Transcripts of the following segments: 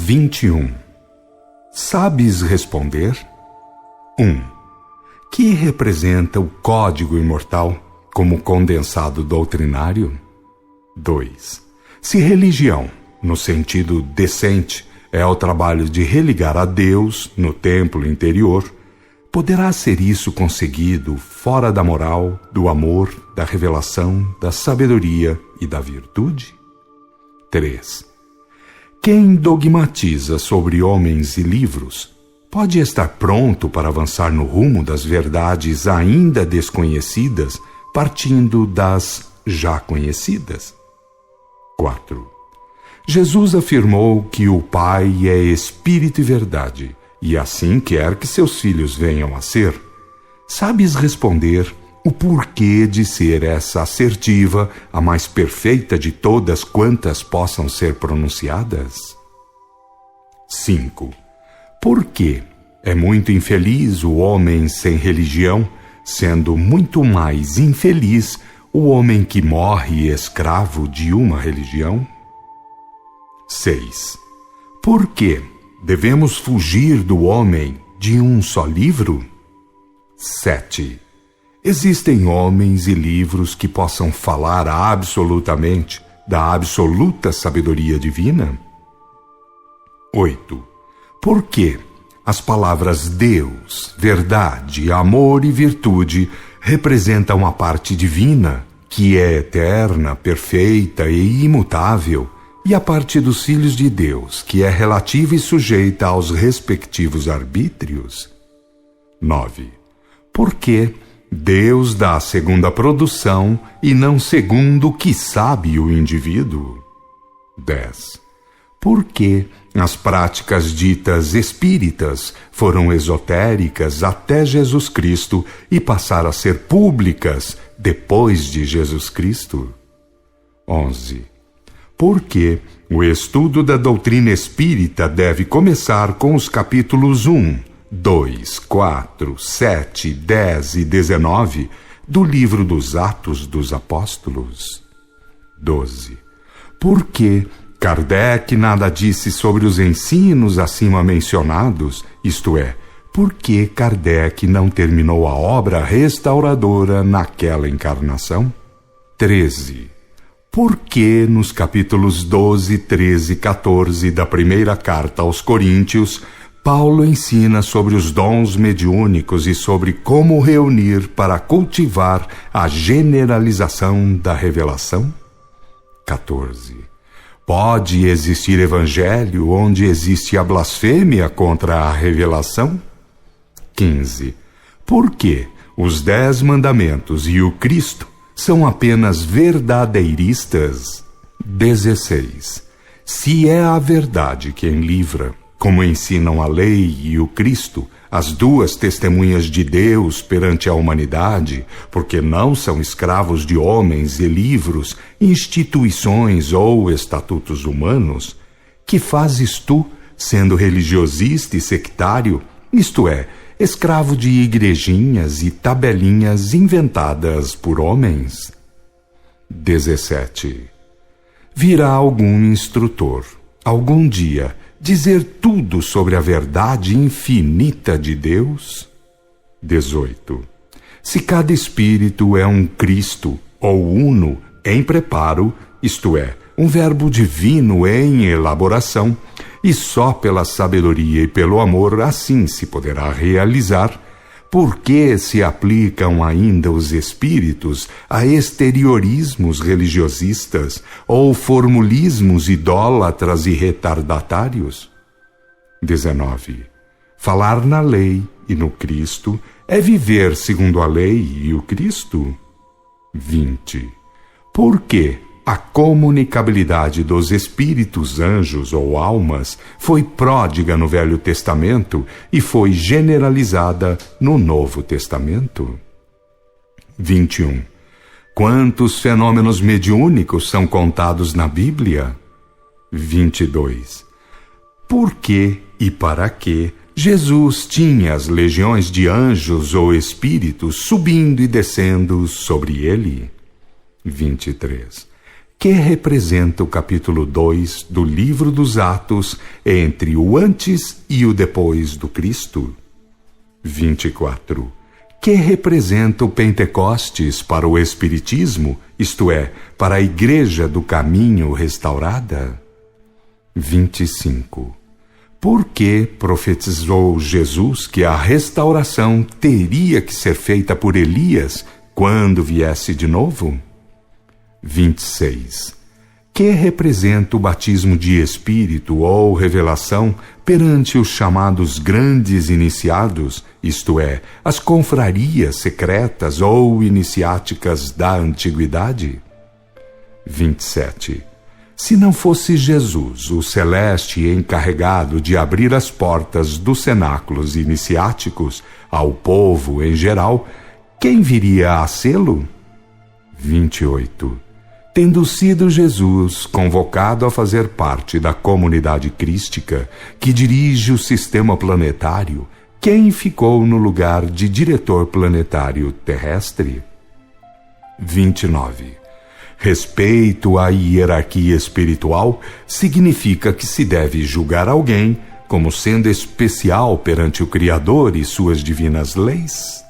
21. Sabes responder? 1. Que representa o código imortal como condensado doutrinário? 2. Se religião, no sentido decente, é o trabalho de religar a Deus no templo interior, poderá ser isso conseguido fora da moral, do amor, da revelação, da sabedoria e da virtude? 3. Quem dogmatiza sobre homens e livros pode estar pronto para avançar no rumo das verdades ainda desconhecidas, partindo das já conhecidas? 4. Jesus afirmou que o Pai é Espírito e Verdade, e assim quer que seus filhos venham a ser. Sabes responder o porquê de ser essa assertiva, a mais perfeita de todas quantas possam ser pronunciadas? 5. Por que é muito infeliz o homem sem religião, sendo muito mais infeliz o homem que morre escravo de uma religião? 6. Por que devemos fugir do homem de um só livro? 7. Existem homens e livros que possam falar absolutamente da absoluta sabedoria divina? 8. Por que as palavras Deus, verdade, amor e virtude representam a parte divina, que é eterna, perfeita e imutável, e a parte dos filhos de Deus, que é relativa e sujeita aos respectivos arbítrios? 9. Por que Deus dá segundo a produção e não segundo o que sabe o indivíduo? 10. Por que as práticas ditas espíritas foram esotéricas até Jesus Cristo e passaram a ser públicas depois de Jesus Cristo? 11. Por que o estudo da doutrina espírita deve começar com os capítulos 1, 2, 4, 7, 10 e 19 do livro dos Atos dos Apóstolos? 12. Por que Kardec nada disse sobre os ensinos acima mencionados, isto é, por que Kardec não terminou a obra restauradora naquela encarnação? 13. Por que nos capítulos 12, 13 e 14 da primeira carta aos Coríntios, Paulo ensina sobre os dons mediúnicos e sobre como reunir para cultivar a generalização da revelação? 14. Pode existir evangelho onde existe a blasfêmia contra a revelação? 15. Por que os 10 mandamentos e o Cristo são apenas verdadeiristas? 16. Se é a verdade quem livra, como ensinam a lei e o Cristo, as duas testemunhas de Deus perante a humanidade, porque não são escravos de homens e livros, instituições ou estatutos humanos, que fazes tu, sendo religiosista e sectário, isto é, escravo de igrejinhas e tabelinhas inventadas por homens? 17. Virá algum instrutor, algum dia, dizer tudo sobre a verdade infinita de Deus? 18. Se cada espírito é um Cristo ou uno em preparo, isto é, um verbo divino em elaboração, e só pela sabedoria e pelo amor assim se poderá realizar, por que se aplicam ainda os espíritos a exteriorismos religiosistas ou formulismos idólatras e retardatários? 19. Falar na lei e no Cristo é viver segundo a lei e o Cristo? 20. Por que a comunicabilidade dos espíritos, anjos ou almas foi pródiga no Velho Testamento e foi generalizada no Novo Testamento? 21. Quantos fenômenos mediúnicos são contados na Bíblia? 22. Por que e para que Jesus tinha as legiões de anjos ou espíritos subindo e descendo sobre ele? 23. que representa o capítulo 2 do livro dos Atos entre o antes e o depois do Cristo. 24. Que representa o Pentecostes para o Espiritismo, isto é, para a Igreja do Caminho restaurada? 25. Por que profetizou Jesus que a restauração teria que ser feita por Elias quando viesse de novo? 26. Que representa o batismo de Espírito ou revelação perante os chamados grandes iniciados, isto é, as confrarias secretas ou iniciáticas da antiguidade? 27. Se não fosse Jesus, o celeste encarregado de abrir as portas dos cenáculos iniciáticos ao povo em geral, quem viria a sê-lo? 28. Tendo sido Jesus convocado a fazer parte da comunidade crística que dirige o sistema planetário, quem ficou no lugar de diretor planetário terrestre? 29. Respeito à hierarquia espiritual significa que se deve julgar alguém como sendo especial perante o Criador e suas divinas leis?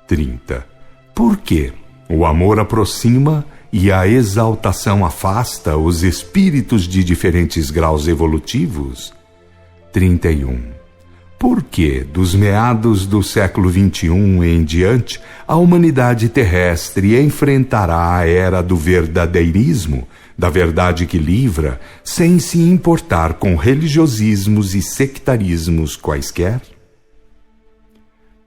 30. Por quê? O amor aproxima e a exaltação afasta os espíritos de diferentes graus evolutivos? 31. Por que, dos meados do século XXI em diante, a humanidade terrestre enfrentará a era do verdadeirismo, da verdade que livra, sem se importar com religiosismos e sectarismos quaisquer?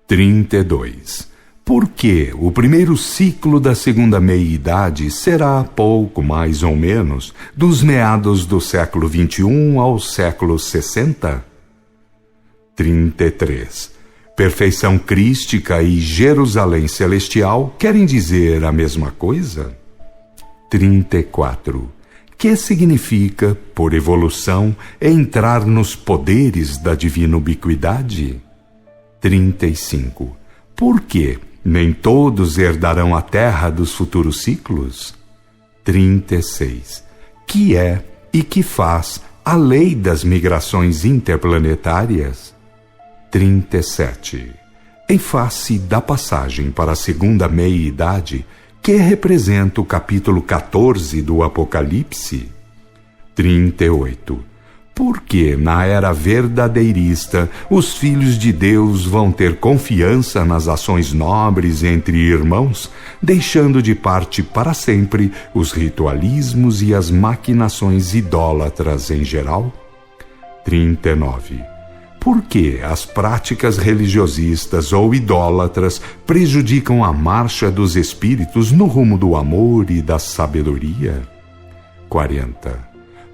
32. Porque o primeiro ciclo da segunda meia-idade será pouco mais ou menos dos meados do século XXI ao século 60? 33. Perfeição crística e Jerusalém celestial querem dizer a mesma coisa? 34. Que significa, por evolução, entrar nos poderes da divina ubiquidade? 35. Por quê? Nem todos herdarão a terra dos futuros ciclos? 36. Que é e que faz a lei das migrações interplanetárias? 37. Em face da passagem para a segunda meia-idade, que representa o capítulo 14 do Apocalipse? 38. Porque na era verdadeirista os filhos de Deus vão ter confiança nas ações nobres entre irmãos, deixando de parte para sempre os ritualismos e as maquinações idólatras em geral? 39. Porque as práticas religiosistas ou idólatras prejudicam a marcha dos espíritos no rumo do amor e da sabedoria? 40.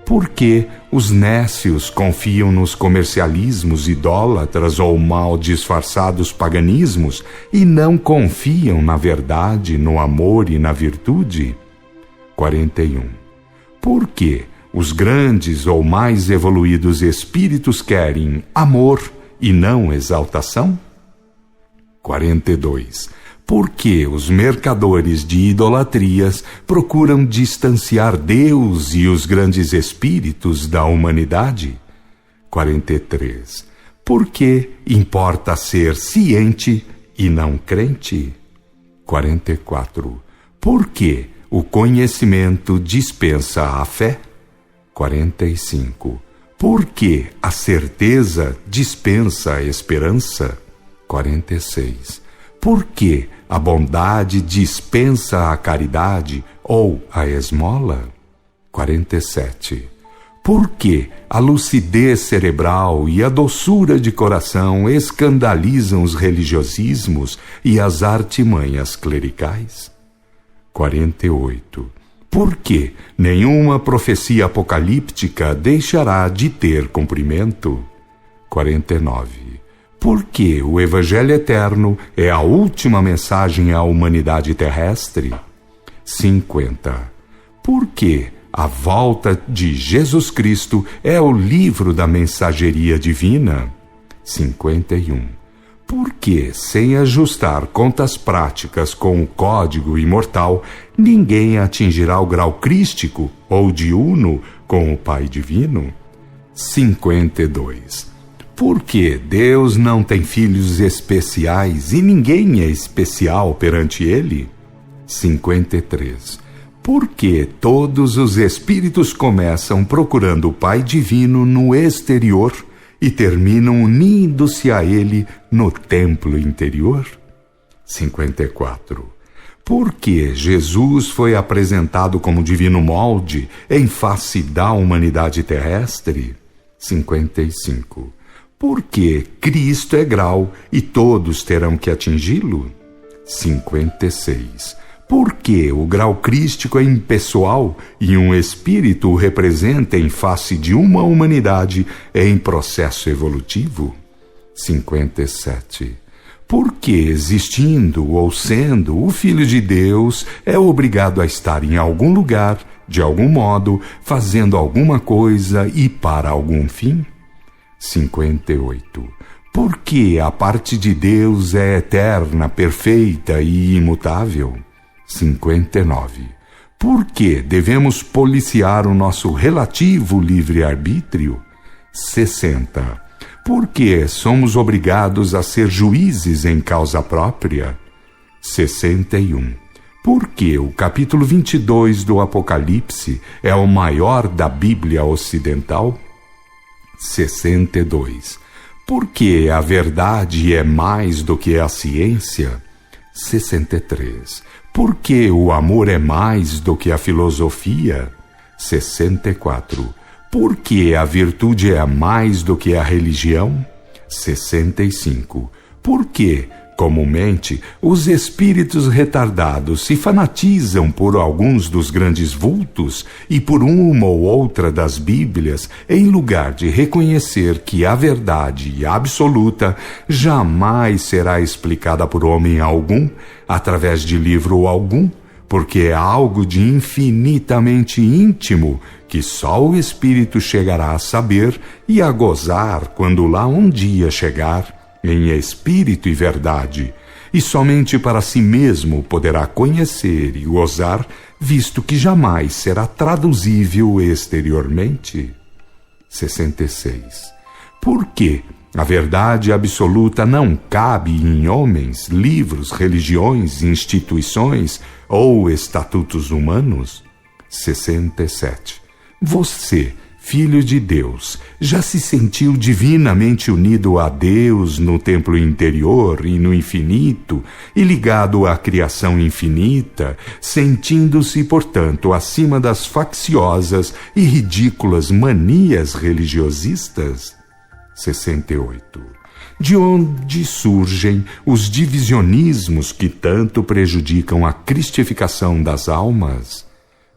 Porque os nécios confiam nos comercialismos idólatras ou mal disfarçados paganismos e não confiam na verdade, no amor e na virtude? 41. Porque os grandes ou mais evoluídos espíritos querem amor e não exaltação? 42. Porque os mercadores de idolatrias procuram distanciar Deus e os grandes espíritos da humanidade? 43. Porque importa ser ciente e não crente? 44. Porque o conhecimento dispensa a fé? 45. Porque a certeza dispensa a esperança? 46. Porque a bondade dispensa a caridade ou a esmola? 47. Porque a lucidez cerebral e a doçura de coração escandalizam os religiosismos e as artimanhas clericais? 48. Porque nenhuma profecia apocalíptica deixará de ter cumprimento? 49. Porque o Evangelho Eterno é a última mensagem à humanidade terrestre? 50. Porque a volta de Jesus Cristo é o livro da mensageria divina? 51. Porque, sem ajustar contas práticas com o código imortal, ninguém atingirá o grau crístico ou de uno com o Pai Divino? 52. Porque Deus não tem filhos especiais e ninguém é especial perante Ele? 53. Porque todos os espíritos começam procurando o Pai Divino no exterior e terminam unindo-se a Ele no templo interior? 54. Porque Jesus foi apresentado como divino molde em face da humanidade terrestre? 55. Porque Cristo é grau e todos terão que atingi-lo? 56. Porque o grau crístico é impessoal e um espírito o representa em face de uma humanidade em processo evolutivo? 57. Porque, existindo ou sendo o Filho de Deus, é obrigado a estar em algum lugar, de algum modo, fazendo alguma coisa e para algum fim? 58. Porque a parte de Deus é eterna, perfeita e imutável? 59. Por que devemos policiar o nosso relativo livre-arbítrio? 60. Porque somos obrigados a ser juízes em causa própria? 61. Porque o capítulo 22 do Apocalipse é o maior da Bíblia Ocidental? 62. Porque a verdade é mais do que a ciência? 63. Porque o amor é mais do que a filosofia? 64. Porque a virtude é mais do que a religião? 65. Porque, comumente, os espíritos retardados se fanatizam por alguns dos grandes vultos e por uma ou outra das Bíblias, em lugar de reconhecer que a verdade absoluta jamais será explicada por homem algum, através de livro algum, porque é algo de infinitamente íntimo que só o espírito chegará a saber e a gozar quando lá um dia chegar, em espírito e verdade, e somente para si mesmo poderá conhecer e gozar, visto que jamais será traduzível exteriormente. 66. Porque a verdade absoluta não cabe em homens, livros, religiões, instituições ou estatutos humanos? 67. Você, Filho de Deus, já se sentiu divinamente unido a Deus no templo interior e no infinito, e ligado à criação infinita, sentindo-se, portanto, acima das facciosas e ridículas manias religiosistas? 68. De onde surgem os divisionismos que tanto prejudicam a cristificação das almas?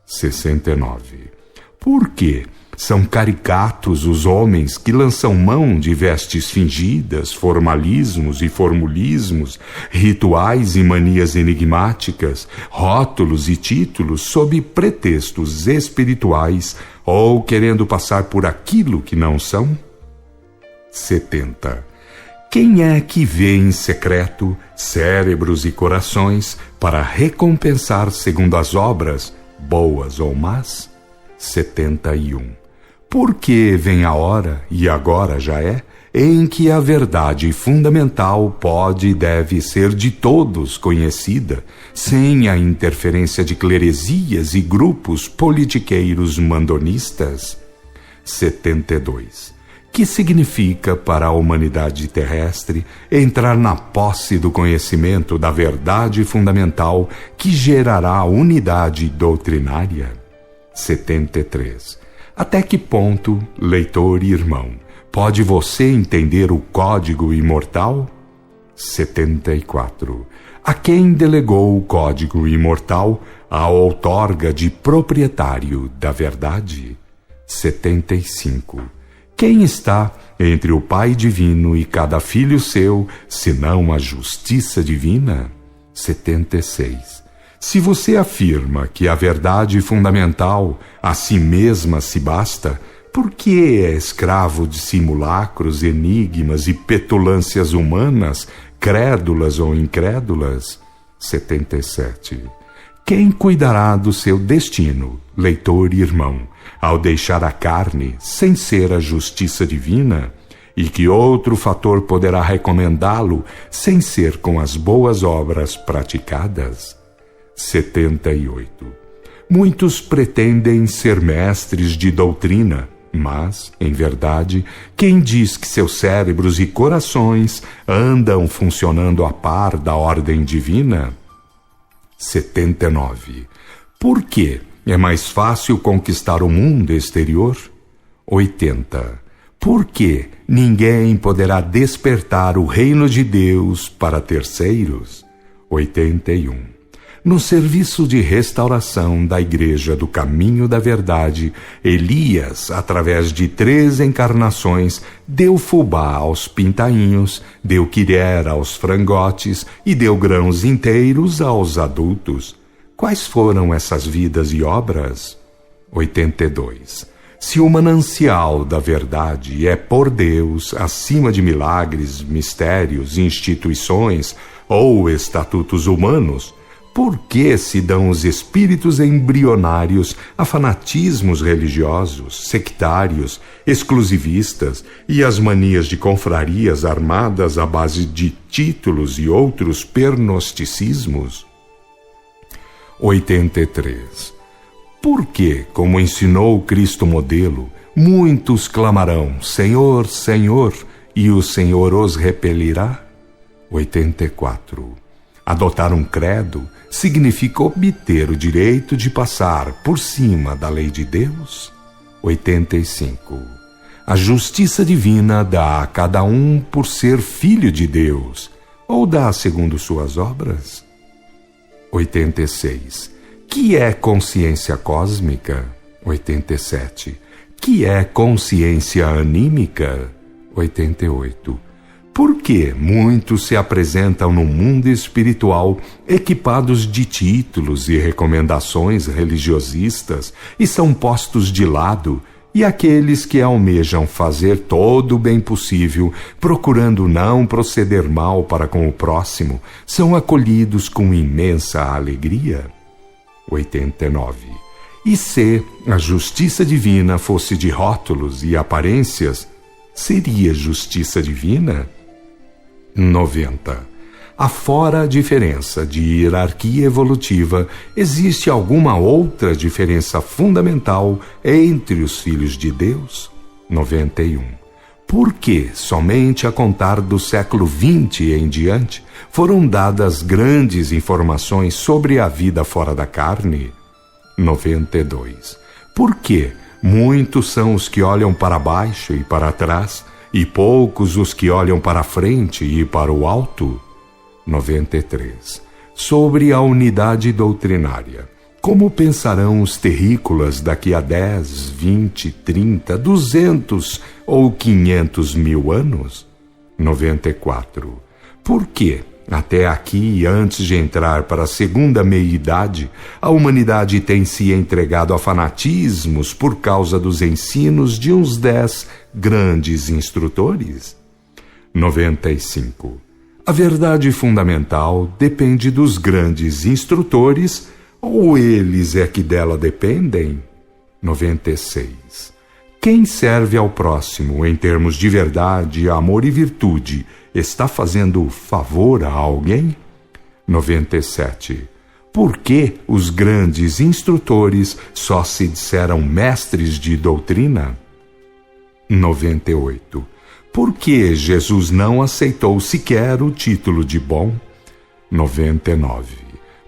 69. Por quê? São caricatos os homens que lançam mão de vestes fingidas, formalismos e formulismos, rituais e manias enigmáticas, rótulos e títulos sob pretextos espirituais ou querendo passar por aquilo que não são? 70. Quem é que vê em secreto cérebros e corações para recompensar segundo as obras, boas ou más? 71. Porque vem a hora, e agora já é, em que a verdade fundamental pode e deve ser de todos conhecida, sem a interferência de cleresias e grupos politiqueiros mandonistas? 72. Que significa para a humanidade terrestre entrar na posse do conhecimento da verdade fundamental que gerará a unidade doutrinária? 73. Até que ponto, leitor e irmão, pode você entender o código imortal? 74. A quem delegou o código imortal a outorga de proprietário da verdade? 75. Quem está entre o Pai Divino e cada filho seu, senão a justiça divina? 76. Se você afirma que a verdade fundamental a si mesma se basta, por que é escravo de simulacros, enigmas e petulâncias humanas, crédulas ou incrédulas? 77. Quem cuidará do seu destino, leitor e irmão, ao deixar a carne sem ser a justiça divina? E que outro fator poderá recomendá-lo sem ser com as boas obras praticadas? 78. Muitos pretendem ser mestres de doutrina, mas, em verdade, quem diz que seus cérebros e corações andam funcionando a par da ordem divina? 79. Por que é mais fácil conquistar o mundo exterior? 80. Por que ninguém poderá despertar o reino de Deus para terceiros? 81. No serviço de restauração da Igreja do Caminho da Verdade, Elias, através de 3 encarnações, deu fubá aos pintainhos, deu quirera aos frangotes e deu grãos inteiros aos adultos. Quais foram essas vidas e obras? 82. Se o manancial da verdade é por Deus acima de milagres, mistérios, instituições ou estatutos humanos, por que se dão os espíritos embrionários a fanatismos religiosos, sectários, exclusivistas e as manias de confrarias armadas à base de títulos e outros pernosticismos? 83. Por que, como ensinou Cristo modelo, muitos clamarão, Senhor, Senhor, e o Senhor os repelirá? 84. Adotar um credo significa obter o direito de passar por cima da lei de Deus? 85. A justiça divina dá a cada um por ser filho de Deus, ou dá segundo suas obras? 86. Que é consciência cósmica? 87. Que é consciência anímica? 88. Por que muitos se apresentam no mundo espiritual equipados de títulos e recomendações religiosistas e são postos de lado, e aqueles que almejam fazer todo o bem possível, procurando não proceder mal para com o próximo, são acolhidos com imensa alegria? 89. E se a justiça divina fosse de rótulos e aparências, seria justiça divina? 90. Afora a diferença de hierarquia evolutiva, existe alguma outra diferença fundamental entre os filhos de Deus? 91. Por que, somente a contar do século XX em diante, foram dadas grandes informações sobre a vida fora da carne? 92. Por que muitos são os que olham para baixo e para trás, e poucos os que olham para a frente e para o alto? 93. Sobre a unidade doutrinária. Como pensarão os terrícolas daqui a 10, 20, 30, 200 ou 500 mil anos? 94. Por que, até aqui, antes de entrar para a segunda meia-idade, a humanidade tem se entregado a fanatismos por causa dos ensinos de uns 10 grandes instrutores? 95. A verdade fundamental depende dos grandes instrutores, ou eles é que dela dependem? 96. Quem serve ao próximo em termos de verdade, amor e virtude está fazendo favor a alguém? 97. Por que os grandes instrutores só se disseram mestres de doutrina? 98. Por que Jesus não aceitou sequer o título de bom? 99.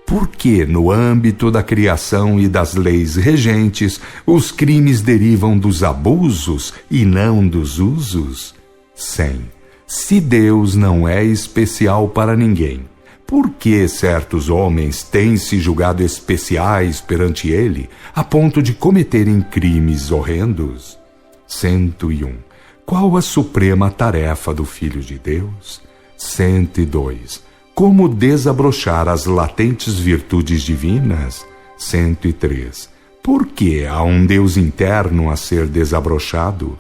Por que, no âmbito da criação e das leis regentes, os crimes derivam dos abusos e não dos usos? 100. Se Deus não é especial para ninguém, por que certos homens têm se julgado especiais perante Ele, a ponto de cometerem crimes horrendos? 101. Qual a suprema tarefa do Filho de Deus? 102. Como desabrochar as latentes virtudes divinas? 103. Por que há um Deus interno a ser desabrochado?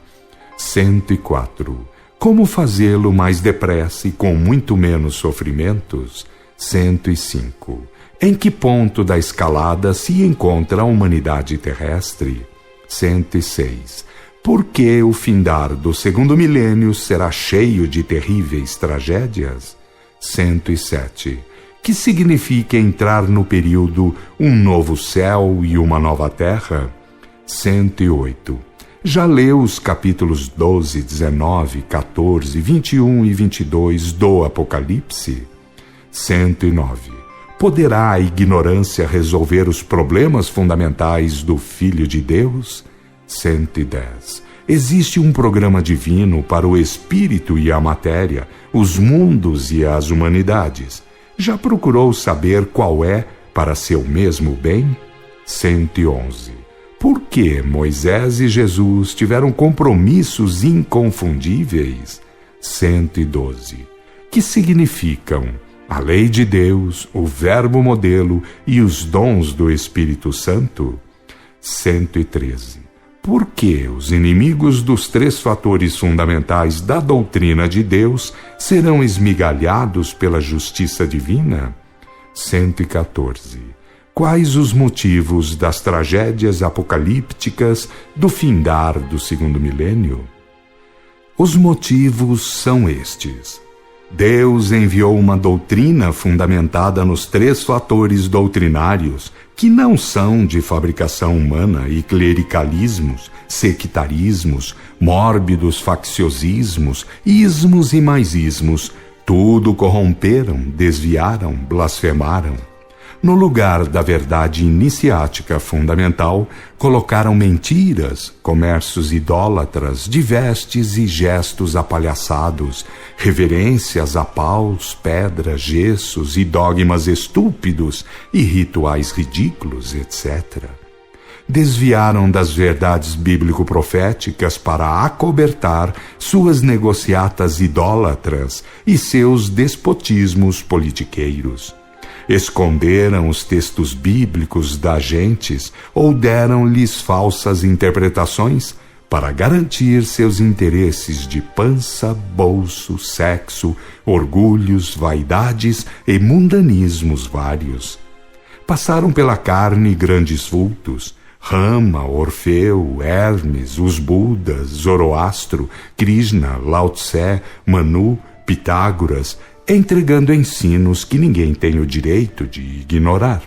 104. Como fazê-lo mais depressa e com muito menos sofrimentos? 105. Em que ponto da escalada se encontra a humanidade terrestre? 106. Por que o findar do segundo milênio será cheio de terríveis tragédias? 107. Que significa entrar no período um novo céu e uma nova terra? 108. Já leu os capítulos 12, 19, 14, 21 e 22 do Apocalipse? 109. Poderá a ignorância resolver os problemas fundamentais do Filho de Deus? 110. Existe um programa divino para o espírito e a matéria, os mundos e as humanidades. Já procurou saber qual é para seu mesmo bem? 111. Por que Moisés e Jesus tiveram compromissos inconfundíveis? 112. Que significam a lei de Deus, o verbo modelo e os dons do Espírito Santo? 113. Por que os inimigos dos três fatores fundamentais da doutrina de Deus serão esmigalhados pela justiça divina? 114. Quais os motivos das tragédias apocalípticas do findar do segundo milênio? Os motivos são estes. Deus enviou uma doutrina fundamentada nos três fatores doutrinários, que não são de fabricação humana, e clericalismos, sectarismos, mórbidos facciosismos, ismos e mais ismos, tudo corromperam, desviaram, blasfemaram. No lugar da verdade iniciática fundamental, colocaram mentiras, comércios idólatras, de vestes e gestos apalhaçados, reverências a paus, pedras, gessos e dogmas estúpidos e rituais ridículos, etc. Desviaram das verdades bíblico-proféticas para acobertar suas negociatas idólatras e seus despotismos politiqueiros. Esconderam os textos bíblicos das gentes ou deram-lhes falsas interpretações para garantir seus interesses de pança, bolso, sexo, orgulhos, vaidades e mundanismos vários. Passaram pela carne grandes vultos, Rama, Orfeu, Hermes, os Budas, Zoroastro, Krishna, Lao Tse, Manu, Pitágoras, entregando ensinos que ninguém tem o direito de ignorar.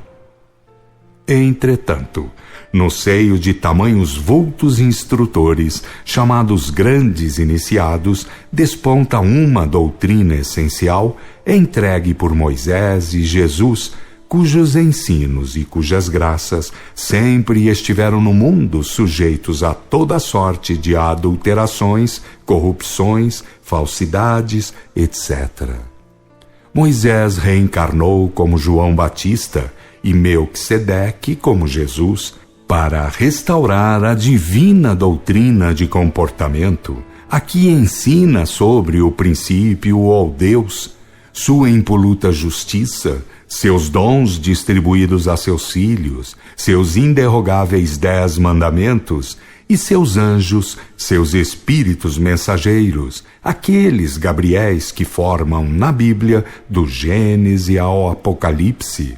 Entretanto, no seio de tamanhos vultos instrutores, chamados grandes iniciados, desponta uma doutrina essencial, entregue por Moisés e Jesus, cujos ensinos e cujas graças sempre estiveram no mundo sujeitos a toda sorte de adulterações, corrupções, falsidades, etc. Moisés reencarnou como João Batista e Melquisedeque como Jesus para restaurar a divina doutrina de comportamento, a que ensina sobre o princípio ou Deus, sua impoluta justiça, seus dons distribuídos a seus filhos, seus inderrogáveis 10 mandamentos e seus anjos, seus espíritos mensageiros, aqueles Gabriéis que formam na Bíblia, do Gênesis ao Apocalipse.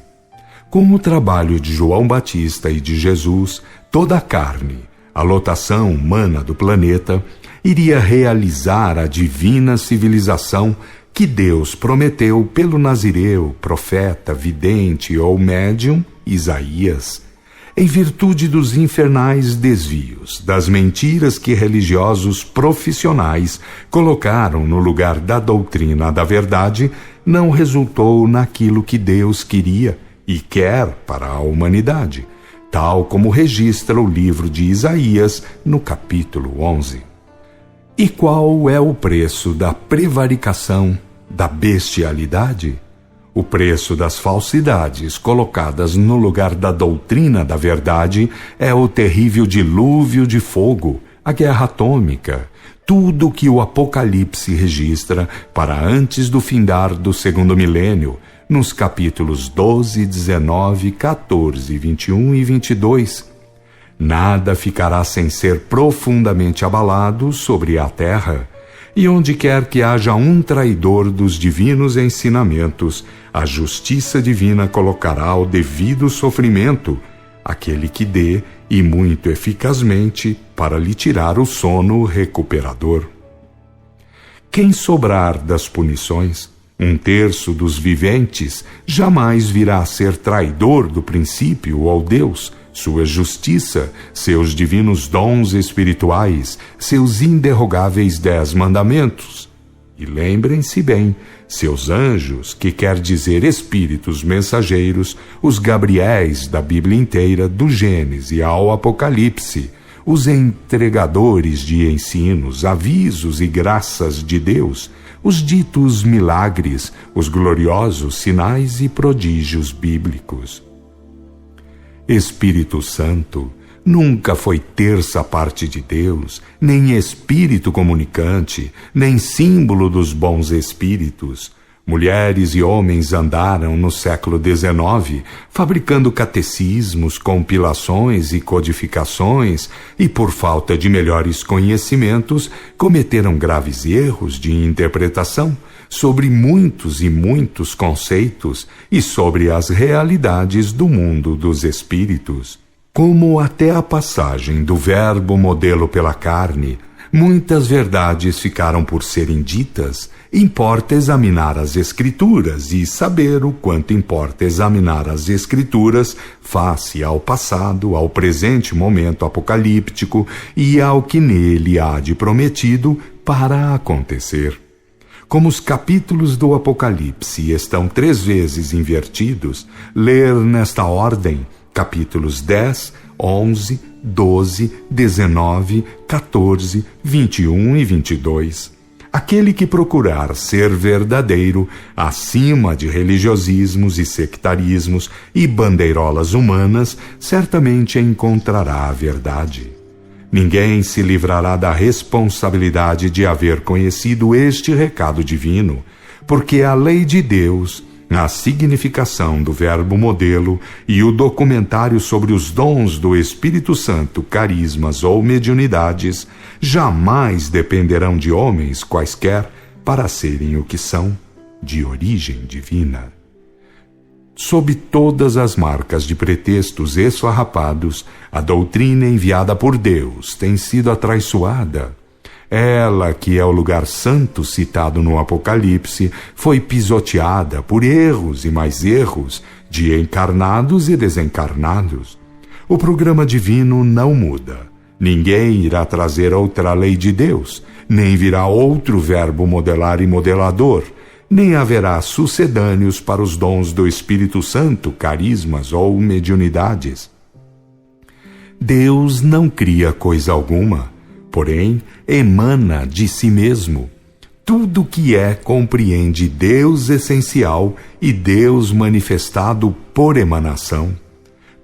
Com o trabalho de João Batista e de Jesus, toda a carne, a lotação humana do planeta, iria realizar a divina civilização que Deus prometeu pelo nazireu, profeta, vidente ou médium Isaías, em virtude dos infernais desvios, das mentiras que religiosos profissionais colocaram no lugar da doutrina da verdade, não resultou naquilo que Deus queria e quer para a humanidade, tal como registra o livro de Isaías no capítulo 11. E qual é o preço da prevaricação, da bestialidade? O preço das falsidades colocadas no lugar da doutrina da verdade é o terrível dilúvio de fogo, a guerra atômica, tudo que o Apocalipse registra para antes do findar do segundo milênio, nos capítulos 12, 19, 14, 21 e 22. Nada ficará sem ser profundamente abalado sobre a terra. E onde quer que haja um traidor dos divinos ensinamentos, a justiça divina colocará o devido sofrimento, aquele que dê, e muito eficazmente, para lhe tirar o sono recuperador. Quem sobrar das punições, 1/3 dos viventes, jamais virá a ser traidor do princípio ao Deus, sua justiça, seus divinos dons espirituais, seus inderrogáveis 10 mandamentos. E lembrem-se bem, seus anjos, que quer dizer espíritos mensageiros, os Gabriéis da Bíblia inteira, do Gênesis ao Apocalipse, os entregadores de ensinos, avisos e graças de Deus, os ditos milagres, os gloriosos sinais e prodígios bíblicos. Espírito Santo nunca foi terça parte de Deus, nem espírito comunicante, nem símbolo dos bons espíritos. Mulheres e homens andaram no século XIX fabricando catecismos, compilações e codificações e, por falta de melhores conhecimentos, cometeram graves erros de interpretação sobre muitos e muitos conceitos e sobre as realidades do mundo dos espíritos. Como até a passagem do verbo modelo pela carne, muitas verdades ficaram por serem ditas, importa examinar as Escrituras e saber o quanto importa examinar as Escrituras face ao passado, ao presente momento apocalíptico e ao que nele há de prometido para acontecer. Como os capítulos do Apocalipse estão 3 vezes invertidos, ler nesta ordem capítulos 10, 11, 12, 19, 14, 21 e 22. Aquele que procurar ser verdadeiro, acima de religiosismos e sectarismos e bandeirolas humanas, certamente encontrará a verdade. Ninguém se livrará da responsabilidade de haver conhecido este recado divino, porque a lei de Deus, a significação do verbo modelo e o documentário sobre os dons do Espírito Santo, carismas ou mediunidades, jamais dependerão de homens quaisquer para serem o que são, de origem divina. Sob todas as marcas de pretextos esfarrapados, a doutrina enviada por Deus tem sido atraiçoada. Ela, que é o lugar santo citado no Apocalipse, foi pisoteada por erros e mais erros de encarnados e desencarnados. O programa divino não muda. Ninguém irá trazer outra lei de Deus, nem virá outro verbo modelar e modelador, nem haverá sucedâneos para os dons do Espírito Santo, carismas ou mediunidades. Deus não cria coisa alguma, porém emana de si mesmo. Tudo que é compreende Deus essencial e Deus manifestado por emanação.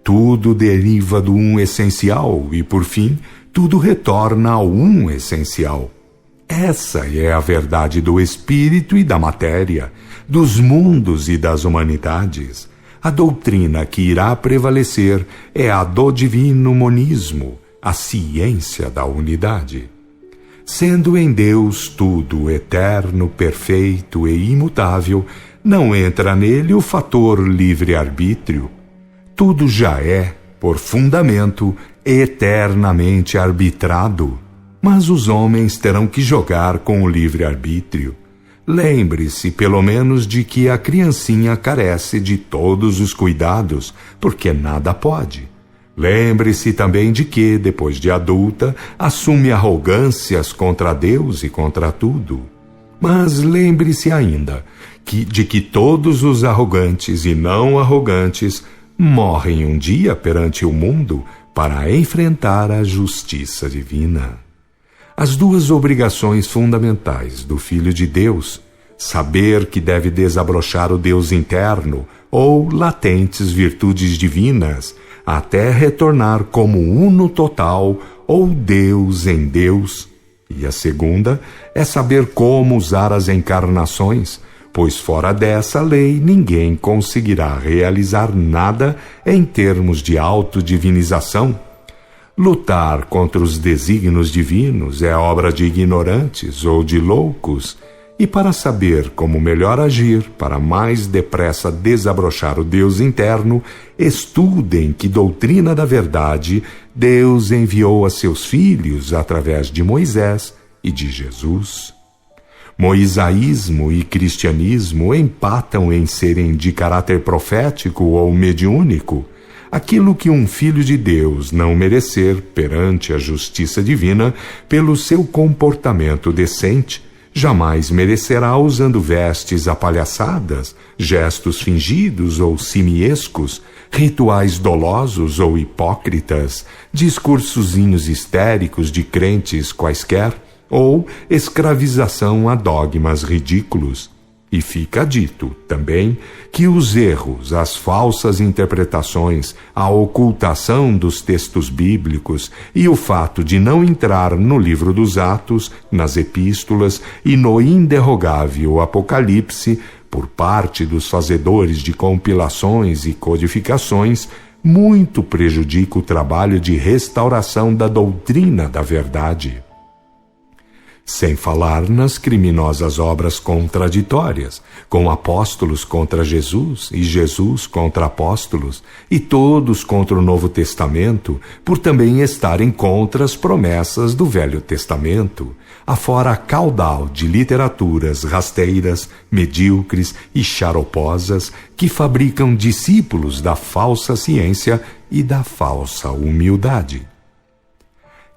Tudo deriva do um essencial e, por fim, tudo retorna ao um essencial. Essa é a verdade do espírito e da matéria, dos mundos e das humanidades. A doutrina que irá prevalecer é a do divino monismo, a ciência da unidade. Sendo em Deus tudo eterno, perfeito e imutável, não entra nele o fator livre-arbítrio. Tudo já é, por fundamento, eternamente arbitrado. Mas os homens terão que jogar com o livre-arbítrio. Lembre-se, pelo menos, de que a criancinha carece de todos os cuidados, porque nada pode. Lembre-se também de que, depois de adulta, assume arrogâncias contra Deus e contra tudo. Mas lembre-se ainda de que todos os arrogantes e não arrogantes morrem um dia perante o mundo para enfrentar a justiça divina. As 2 obrigações fundamentais do Filho de Deus, saber que deve desabrochar o Deus interno ou latentes virtudes divinas, até retornar como uno total ou Deus em Deus. E a segunda é saber como usar as encarnações, pois fora dessa lei ninguém conseguirá realizar nada em termos de autodivinização. Lutar contra os desígnios divinos é obra de ignorantes ou de loucos, e para saber como melhor agir, para mais depressa desabrochar o Deus interno, estudem que doutrina da verdade Deus enviou a seus filhos através de Moisés e de Jesus. Moisaísmo e cristianismo empatam em serem de caráter profético ou mediúnico. Aquilo que um filho de Deus não merecer perante a justiça divina pelo seu comportamento decente, jamais merecerá usando vestes apalhaçadas, gestos fingidos ou simiescos, rituais dolosos ou hipócritas, discursozinhos histéricos de crentes quaisquer, ou escravização a dogmas ridículos. E fica dito, também, que os erros, as falsas interpretações, a ocultação dos textos bíblicos e o fato de não entrar no livro dos Atos, nas epístolas e no inderrogável Apocalipse, por parte dos fazedores de compilações e codificações, muito prejudica o trabalho de restauração da doutrina da verdade. Sem falar nas criminosas obras contraditórias, com apóstolos contra Jesus e Jesus contra apóstolos, e todos contra o Novo Testamento, por também estarem contra as promessas do Velho Testamento, afora a caudal de literaturas rasteiras, medíocres e xaroposas que fabricam discípulos da falsa ciência e da falsa humildade.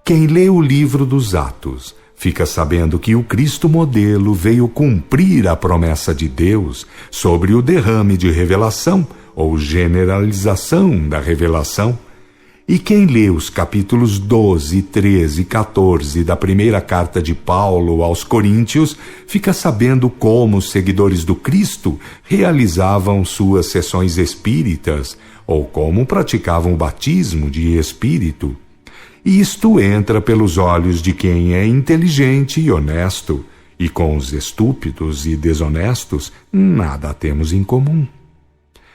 Quem lê o livro dos Atos fica sabendo que o Cristo modelo veio cumprir a promessa de Deus sobre o derrame de revelação ou generalização da revelação. E quem lê os capítulos 12, 13 e 14 da primeira carta de Paulo aos Coríntios fica sabendo como os seguidores do Cristo realizavam suas sessões espíritas ou como praticavam o batismo de espírito. E isto entra pelos olhos de quem é inteligente e honesto, e com os estúpidos e desonestos nada temos em comum.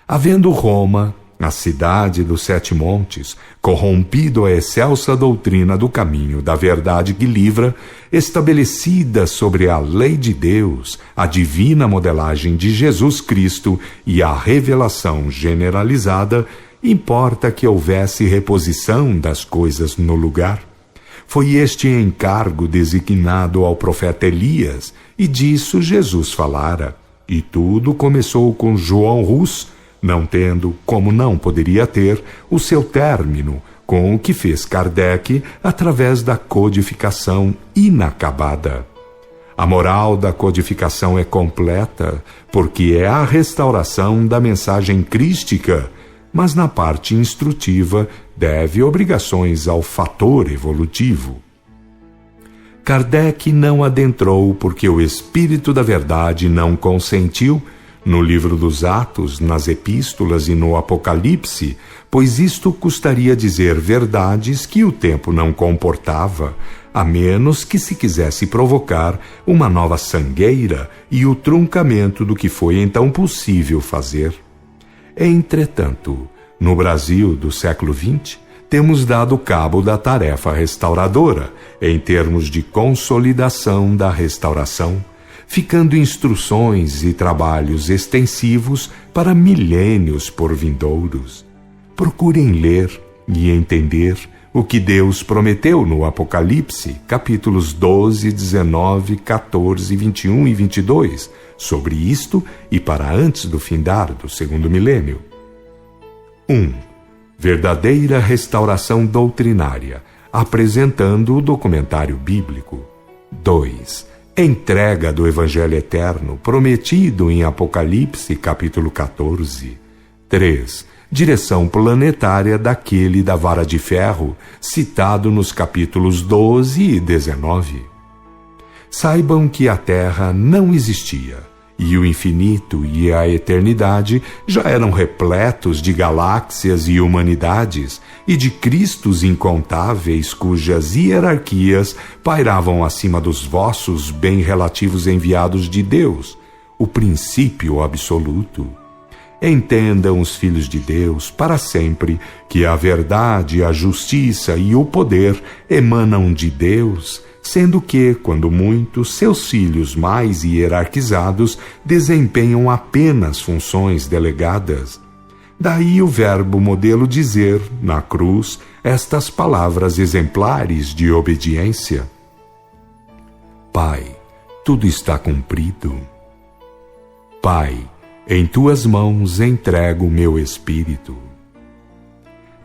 Havendo Roma, a cidade dos 7 montes, corrompido a excelsa doutrina do caminho da verdade que livra, estabelecida sobre a lei de Deus, a divina modelagem de Jesus Cristo e a revelação generalizada, importa que houvesse reposição das coisas no lugar. Foi este encargo designado ao profeta Elias, e disso Jesus falara. E tudo começou com João Hus, não tendo, como não poderia ter, o seu término, com o que fez Kardec através da codificação inacabada. A moral da codificação é completa, porque é a restauração da mensagem crística, mas na parte instrutiva deve obrigações ao fator evolutivo. Kardec não adentrou porque o Espírito da Verdade não consentiu no livro dos Atos, nas epístolas e no Apocalipse, pois isto custaria dizer verdades que o tempo não comportava, a menos que se quisesse provocar uma nova sangueira e o truncamento do que foi então possível fazer. Entretanto, no Brasil do século XX, temos dado cabo da tarefa restauradora, em termos de consolidação da restauração, ficando instruções e trabalhos extensivos para milênios por vindouros. Procurem ler e entender o que Deus prometeu no Apocalipse, capítulos 12, 19, 14, 21 e 22, sobre isto e para antes do findar do segundo milênio. 1. Verdadeira restauração doutrinária, apresentando o documentário bíblico. 2. Entrega do Evangelho Eterno, prometido em Apocalipse, capítulo 14. 3. Direção planetária daquele da vara de ferro, citado nos capítulos 12 e 19. Saibam que a Terra não existia, e o infinito e a eternidade já eram repletos de galáxias e humanidades, e de Cristos incontáveis cujas hierarquias pairavam acima dos vossos bem relativos enviados de Deus, o princípio absoluto. Entendam os filhos de Deus para sempre que a verdade, a justiça e o poder emanam de Deus, sendo que, quando muito, seus filhos mais hierarquizados desempenham apenas funções delegadas. Daí o verbo modelo dizer, na cruz, estas palavras exemplares de obediência: Pai, tudo está cumprido. Pai, em tuas mãos entrego o meu espírito.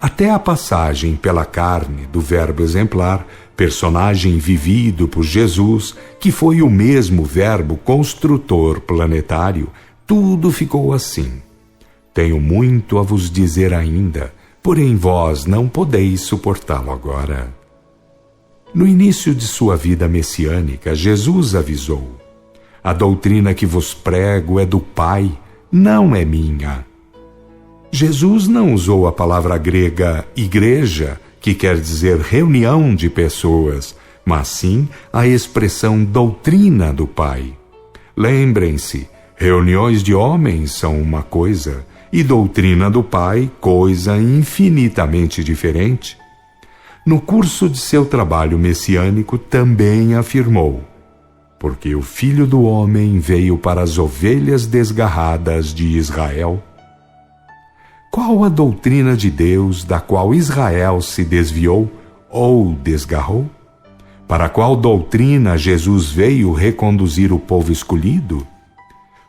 Até a passagem pela carne do verbo exemplar, personagem vivido por Jesus, que foi o mesmo verbo construtor planetário, tudo ficou assim. Tenho muito a vos dizer ainda, porém vós não podeis suportá-lo agora. No início de sua vida messiânica, Jesus avisou: a doutrina que vos prego é do Pai, não é minha. Jesus não usou a palavra grega igreja, que quer dizer reunião de pessoas, mas sim a expressão doutrina do Pai. Lembrem-se, reuniões de homens são uma coisa, e doutrina do Pai, coisa infinitamente diferente. No curso de seu trabalho messiânico também afirmou: porque o Filho do Homem veio para as ovelhas desgarradas de Israel. Qual a doutrina de Deus da qual Israel se desviou ou desgarrou? Para qual doutrina Jesus veio reconduzir o povo escolhido?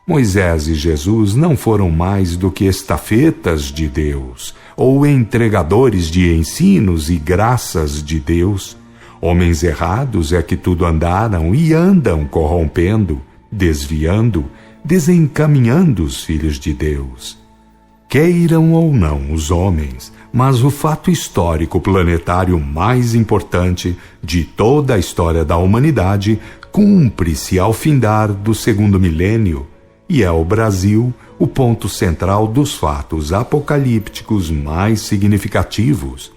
Moisés e Jesus não foram mais do que estafetas de Deus, ou entregadores de ensinos e graças de Deus. Homens errados é que tudo andaram e andam corrompendo, desviando, desencaminhando os filhos de Deus. Queiram ou não os homens, mas o fato histórico planetário mais importante de toda a história da humanidade cumpre-se ao findar do segundo milênio, e é o Brasil o ponto central dos fatos apocalípticos mais significativos.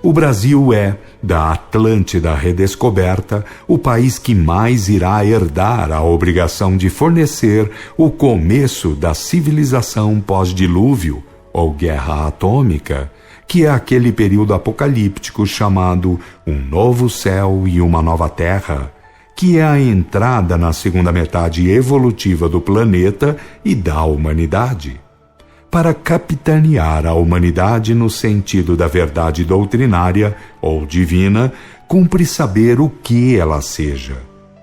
O Brasil é, da Atlântida redescoberta, o país que mais irá herdar a obrigação de fornecer o começo da civilização pós-dilúvio, ou guerra atômica, que é aquele período apocalíptico chamado um novo céu e uma nova terra, que é a entrada na segunda metade evolutiva do planeta e da humanidade. Para capitanear a humanidade no sentido da verdade doutrinária ou divina, cumpre saber o que ela seja.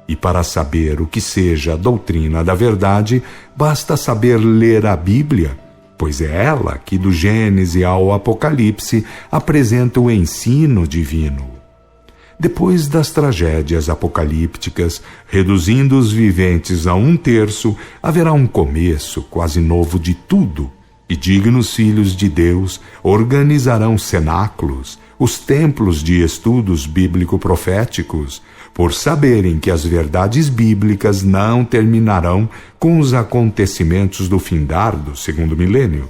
E para saber o que seja a doutrina da verdade, basta saber ler a Bíblia, pois é ela que do Gênesis ao Apocalipse apresenta o ensino divino. Depois das tragédias apocalípticas, reduzindo os viventes a 1/3, haverá um começo quase novo de tudo, e dignos filhos de Deus organizarão cenáculos, os templos de estudos bíblico-proféticos, por saberem que as verdades bíblicas não terminarão com os acontecimentos do findar do segundo milênio.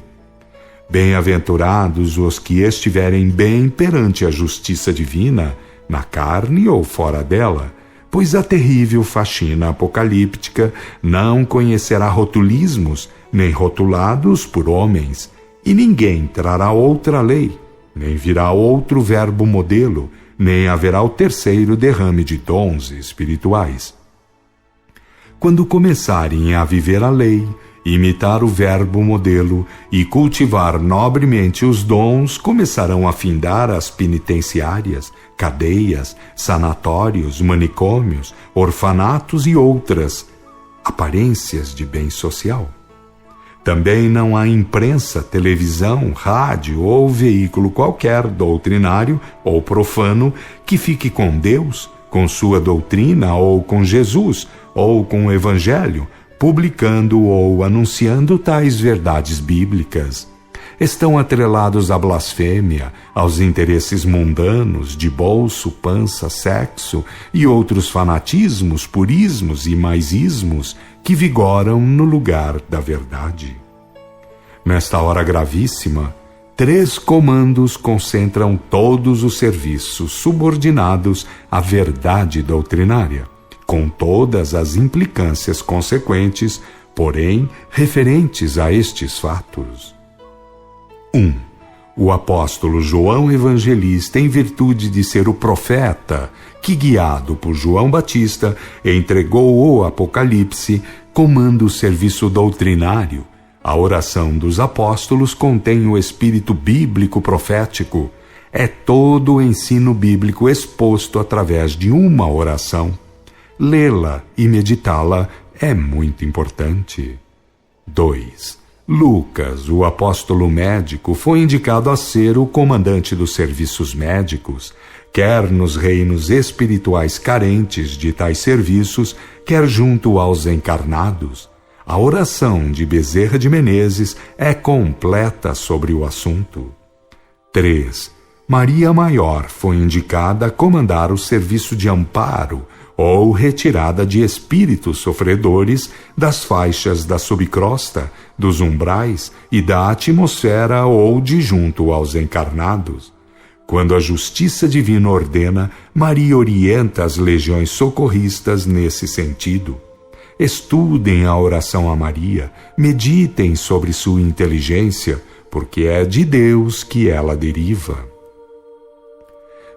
Bem-aventurados os que estiverem bem perante a justiça divina, na carne ou fora dela, pois a terrível faxina apocalíptica não conhecerá rotulismos, nem rotulados por homens, e ninguém trará outra lei, nem virá outro verbo modelo, nem haverá o terceiro derrame de dons espirituais. Quando começarem a viver a lei, imitar o verbo modelo e cultivar nobremente os dons, começarão a findar as penitenciárias, cadeias, sanatórios, manicômios, orfanatos e outras aparências de bem social. Também não há imprensa, televisão, rádio ou veículo qualquer doutrinário ou profano que fique com Deus, com sua doutrina ou com Jesus ou com o Evangelho, publicando ou anunciando tais verdades bíblicas. Estão atrelados à blasfêmia, aos interesses mundanos de bolso, pança, sexo e outros fanatismos, purismos e maisismos que vigoram no lugar da verdade. Nesta hora gravíssima, 3 comandos concentram todos os serviços subordinados à verdade doutrinária, com todas as implicâncias consequentes, porém, referentes a estes fatos. 1. O apóstolo João Evangelista, em virtude de ser o profeta que, guiado por João Batista, entregou o Apocalipse, comanda o serviço doutrinário. A oração dos apóstolos contém o espírito bíblico profético. É todo o ensino bíblico exposto através de uma oração. Lê-la e meditá-la é muito importante. 2. Lucas, o apóstolo médico, foi indicado a ser o comandante dos serviços médicos, quer nos reinos espirituais carentes de tais serviços, quer junto aos encarnados. A oração de Bezerra de Menezes é completa sobre o assunto. 3. Maria Maior foi indicada a comandar o serviço de amparo ou retirada de espíritos sofredores das faixas da subcrosta, dos umbrais e da atmosfera ou de junto aos encarnados. Quando a justiça divina ordena, Maria orienta as legiões socorristas nesse sentido. Estudem a oração a Maria, meditem sobre sua inteligência, porque é de Deus que ela deriva.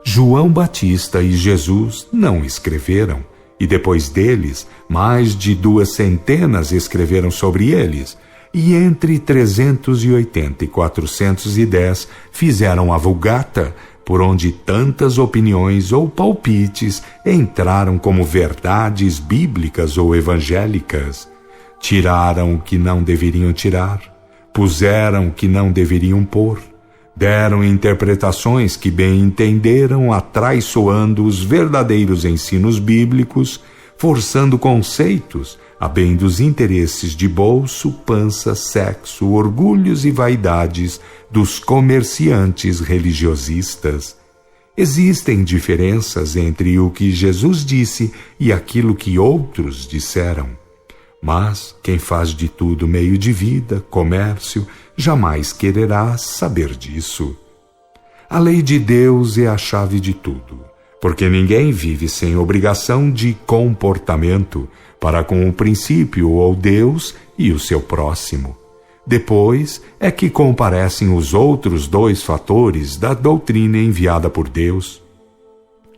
João Batista e Jesus não escreveram, e depois deles, mais de 200 escreveram sobre eles, e entre 380 e 410 fizeram a Vulgata, por onde tantas opiniões ou palpites entraram como verdades bíblicas ou evangélicas. Tiraram o que não deveriam tirar, puseram o que não deveriam pôr, deram interpretações que bem entenderam, atraiçoando os verdadeiros ensinos bíblicos, forçando conceitos, a bem dos interesses de bolso, pança, sexo, orgulhos e vaidades dos comerciantes religiosistas. Existem diferenças entre o que Jesus disse e aquilo que outros disseram. Mas quem faz de tudo meio de vida, comércio, jamais quererá saber disso. A lei de Deus é a chave de tudo, porque ninguém vive sem obrigação de comportamento para com o princípio ou Deus e o seu próximo. Depois é que comparecem os outros dois fatores da doutrina enviada por Deus.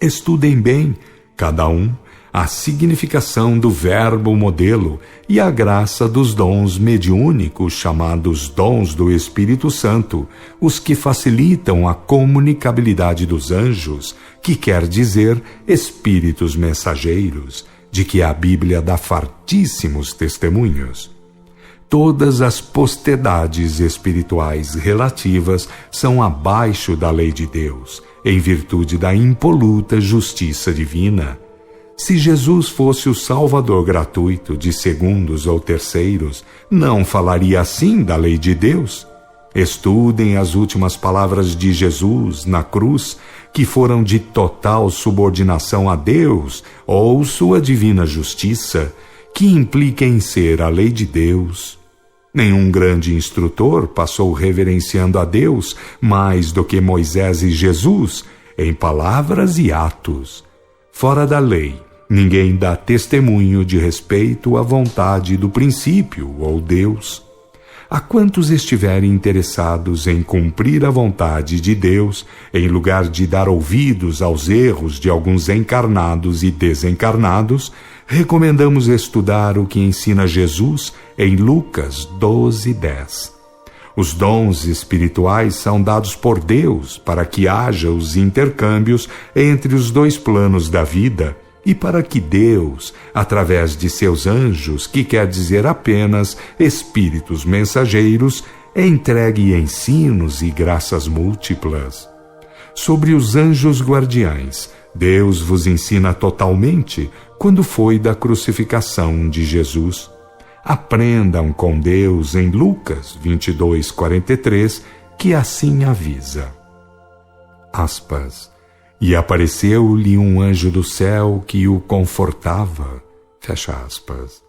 Estudem bem, cada um, a significação do verbo modelo e a graça dos dons mediúnicos chamados dons do Espírito Santo, os que facilitam a comunicabilidade dos anjos, que quer dizer espíritos mensageiros, de que a Bíblia dá fartíssimos testemunhos. Todas as potestades espirituais relativas são abaixo da lei de Deus, em virtude da impoluta justiça divina. Se Jesus fosse o salvador gratuito de segundos ou terceiros, não falaria assim da lei de Deus? Estudem as últimas palavras de Jesus na cruz, que foram de total subordinação a Deus ou sua divina justiça, que implica em ser a lei de Deus. Nenhum grande instrutor passou reverenciando a Deus mais do que Moisés e Jesus, em palavras e atos. Fora da lei, ninguém dá testemunho de respeito à vontade do princípio ou Deus. A quantos estiverem interessados em cumprir a vontade de Deus, em lugar de dar ouvidos aos erros de alguns encarnados e desencarnados, recomendamos estudar o que ensina Jesus em Lucas 12:10. Os dons espirituais são dados por Deus para que haja os intercâmbios entre os dois planos da vida e para que Deus, através de seus anjos, que quer dizer apenas espíritos mensageiros, entregue ensinos e graças múltiplas. Sobre os anjos guardiães, Deus vos ensina totalmente quando foi da crucificação de Jesus. Aprendam com Deus em Lucas 22:43, que assim avisa. Aspas. E apareceu-lhe um anjo do céu que o confortava. Fecha aspas.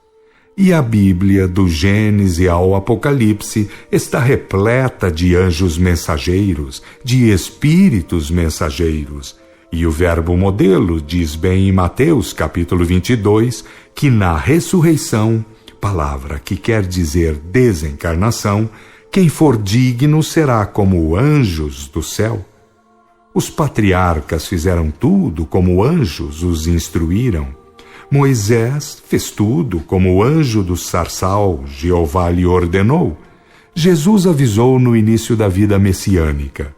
E a Bíblia, do Gênesis ao Apocalipse, está repleta de anjos mensageiros, de espíritos mensageiros. E o verbo modelo diz bem em Mateus capítulo 22, que na ressurreição palavra que quer dizer desencarnação, quem for digno será como anjos do céu. Os patriarcas fizeram tudo como anjos os instruíram. Moisés fez tudo como o anjo do sarçal Jeová lhe ordenou. Jesus avisou no início da vida messiânica: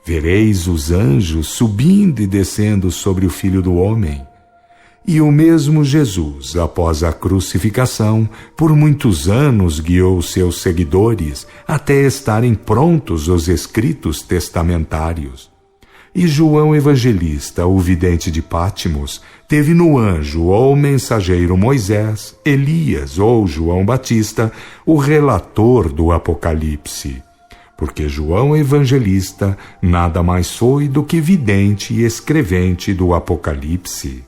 vereis os anjos subindo e descendo sobre o Filho do Homem. E o mesmo Jesus, após a crucificação, por muitos anos guiou seus seguidores até estarem prontos os escritos testamentários. E João Evangelista, o vidente de Pátimos, teve no anjo ou mensageiro Moisés, Elias ou João Batista, o relator do Apocalipse. Porque João Evangelista nada mais foi do que vidente e escrevente do Apocalipse.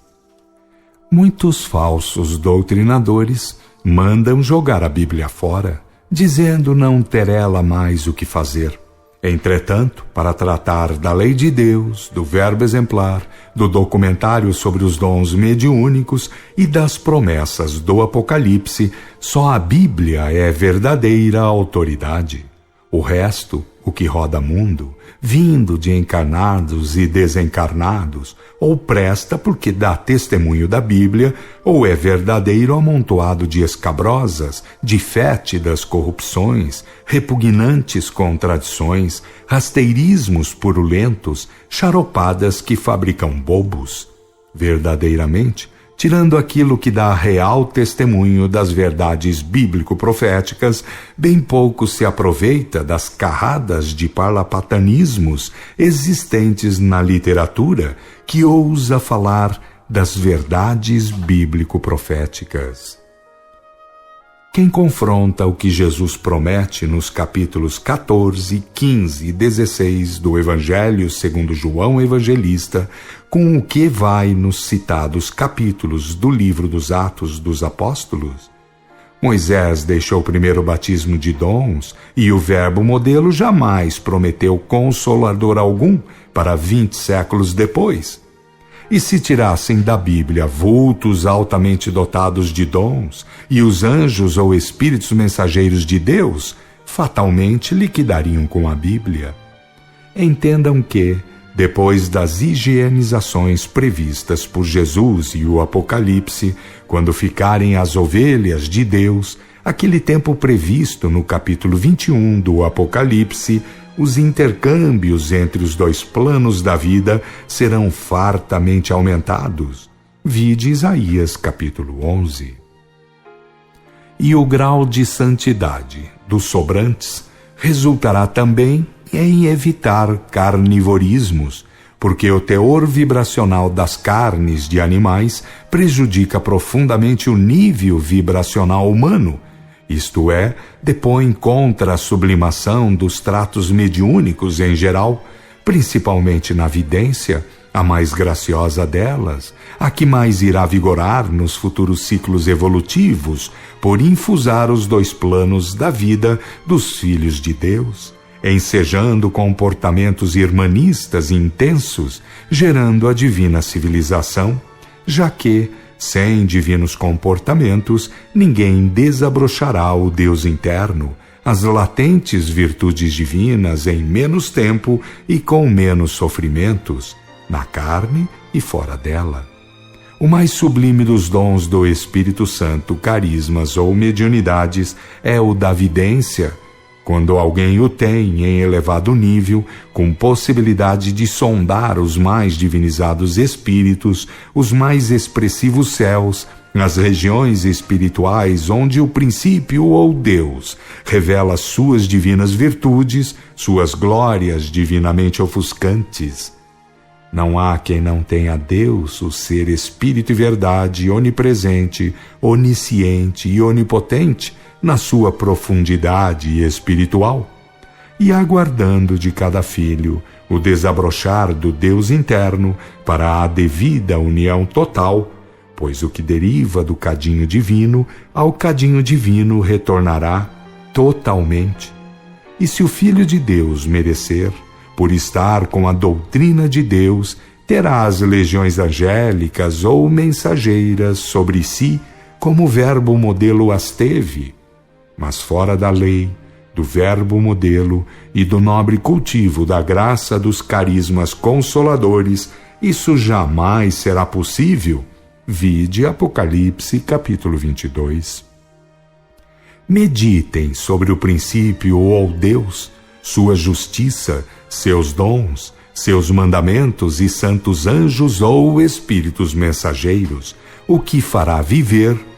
Muitos falsos doutrinadores mandam jogar a Bíblia fora, dizendo não ter ela mais o que fazer. Entretanto, para tratar da lei de Deus, do verbo exemplar, do documentário sobre os dons mediúnicos e das promessas do Apocalipse, só a Bíblia é verdadeira autoridade. O resto, o que roda mundo, vindo de encarnados e desencarnados, ou presta porque dá testemunho da Bíblia, ou é verdadeiro amontoado de escabrosas, de fétidas corrupções, repugnantes contradições, rasteirismos purulentos, charopadas que fabricam bobos. Verdadeiramente, tirando aquilo que dá real testemunho das verdades bíblico-proféticas, bem pouco se aproveita das carradas de parlapatanismos existentes na literatura que ousa falar das verdades bíblico-proféticas. Quem confronta o que Jesus promete nos capítulos 14, 15 e 16 do Evangelho segundo João Evangelista com o que vai nos citados capítulos do livro dos Atos dos Apóstolos? Moisés deixou primeiro o batismo de dons e o verbo modelo jamais prometeu consolador algum para 20 séculos depois. E se tirassem da Bíblia vultos altamente dotados de dons e os anjos ou espíritos mensageiros de Deus, fatalmente liquidariam com a Bíblia. Entendam que, depois das higienizações previstas por Jesus e o Apocalipse, quando ficarem as ovelhas de Deus, aquele tempo previsto no capítulo 21 do Apocalipse, os intercâmbios entre os dois planos da vida serão fartamente aumentados. Vide Isaías capítulo 11. E o grau de santidade dos sobrantes resultará também em evitar carnivorismos, porque o teor vibracional das carnes de animais prejudica profundamente o nível vibracional humano, isto é, depõe contra a sublimação dos tratos mediúnicos em geral, principalmente na vidência, a mais graciosa delas, a que mais irá vigorar nos futuros ciclos evolutivos, por infusar os dois planos da vida dos filhos de Deus, ensejando comportamentos irmanistas intensos, gerando a divina civilização, já que, sem divinos comportamentos, ninguém desabrochará o Deus interno, as latentes virtudes divinas em menos tempo e com menos sofrimentos, na carne e fora dela. O mais sublime dos dons do Espírito Santo, carismas ou mediunidades, é o da vidência, quando alguém o tem em elevado nível, com possibilidade de sondar os mais divinizados espíritos, os mais expressivos céus, as regiões espirituais onde o princípio ou Deus revela suas divinas virtudes, suas glórias divinamente ofuscantes. Não há quem não tenha Deus, o ser espírito e verdade, onipresente, onisciente e onipotente, na sua profundidade espiritual, e aguardando de cada filho o desabrochar do Deus interno para a devida união total, pois o que deriva do cadinho divino ao cadinho divino retornará totalmente. E se o Filho de Deus merecer, por estar com a doutrina de Deus, terá as legiões angélicas ou mensageiras sobre si, como o verbo modelo as teve, mas fora da lei, do verbo modelo e do nobre cultivo da graça dos carismas consoladores, isso jamais será possível. Vide Apocalipse capítulo 22. Meditem sobre o princípio ou Deus, sua justiça, seus dons, seus mandamentos e santos anjos ou espíritos mensageiros, o que fará viver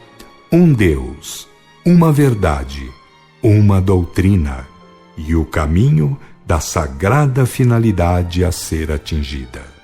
um Deus, uma verdade, uma doutrina e o caminho da sagrada finalidade a ser atingida.